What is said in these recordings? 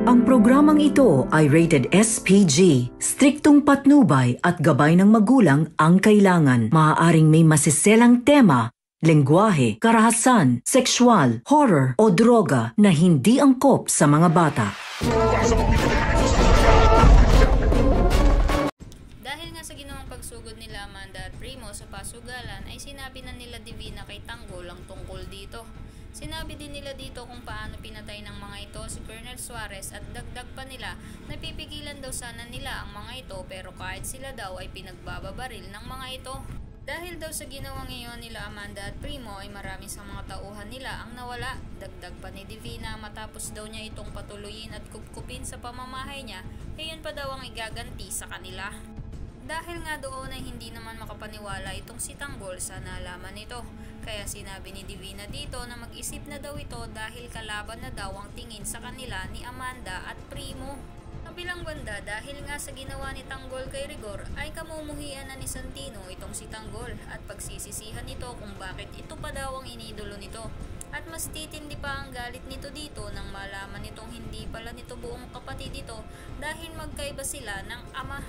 Ang programang ito ay rated SPG. Striktong patnubay at gabay ng magulang ang kailangan. Maaaring may masiselang tema, lengguwahe, karahasan, sexual, horror o droga na hindi angkop sa mga bata. Dahil nga sa ginawang pagsugod nila Amanda at Primo sa pasugalan ay sinabi na nila Divina kay Tanggol ang tungkol dito. Sinabi din nila dito kung paano pinatay ng mga ito si Colonel Suarez at dagdag pa nila na pipigilan daw sana nila ang mga ito pero kahit sila daw ay pinagbababaril ng mga ito. Dahil daw sa ginawang iyon nila Amanda at Primo ay marami sa mga tauhan nila ang nawala. Dagdag pa ni Divina matapos daw niya itong patuloyin at kupkupin sa pamamahay niya, iyon pa daw ang igaganti sa kanila. Dahil nga doon ay hindi naman makapaniwala itong si Tanggol sa nalaman nito. Kaya sinabi ni Divina dito na mag-isip na daw ito dahil kalaban na daw ang tingin sa kanila ni Amanda at Primo. Kabilang banda dahil nga sa ginawa ni Tanggol kay Rigor ay kamumuhian na ni Santino itong si Tanggol at pagsisisihan nito kung bakit ito pa daw ang inidolo nito. At mas titindi pa ang galit nito dito nang malaman nitong hindi pala nito buong kapatid ito dahil magkaiba sila ng ama.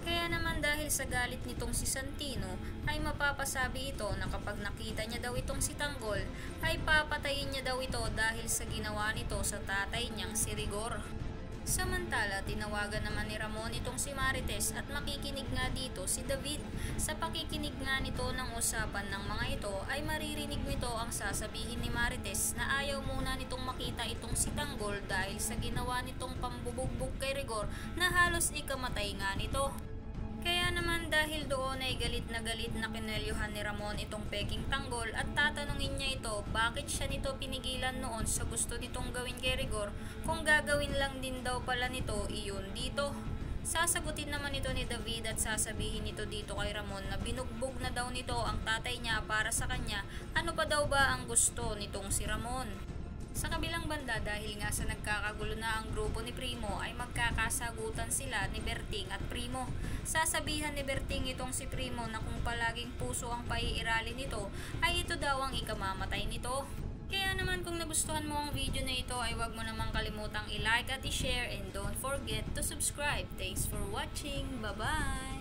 Kaya naman dahil sa galit nitong si Santino ay mapapasabi ito na kapag nakita niya daw itong si Tanggol ay papatayin niya daw ito dahil sa ginawa nito sa tatay niyang si Rigor. Samantala, tinawagan naman ni Ramon itong si Marites at makikinig nga dito si David. Sa pakikinig nga nito ng usapan ng mga ito ay maririnig nito ang sasabihin ni Marites na ayaw muna nitong makita itong si Tanggol dahil sa ginawa nitong pambubugbog kay Rigor na halos ikamatay nga nito. Kaya naman dahil doon ay galit na kinelyuhan ni Ramon itong peking Tanggol at tatanungin niya ito bakit siya nito pinigilan noon sa gusto nitong gawin kay Rigor kung gagawin lang din daw pala nito iyon dito. Sasagutin naman ito ni David at sasabihin nito dito kay Ramon na binugbog na daw nito ang tatay niya para sa kanya, ano pa daw ba ang gusto nitong si Ramon. Sa kabilang banda dahil nga sa nagkakagulo na ang grupo ni Primo ay magkakasagutan sila ni Berting at Primo. Sasabihan ni Berting itong si Primo na kung palaging puso ang paiirali nito ay ito daw ang ikamamatay nito. Kaya naman kung nagustuhan mo ang video na ito ay huwag mo namang kalimutang i-like at i-share and don't forget to subscribe. Thanks for watching. Bye-bye!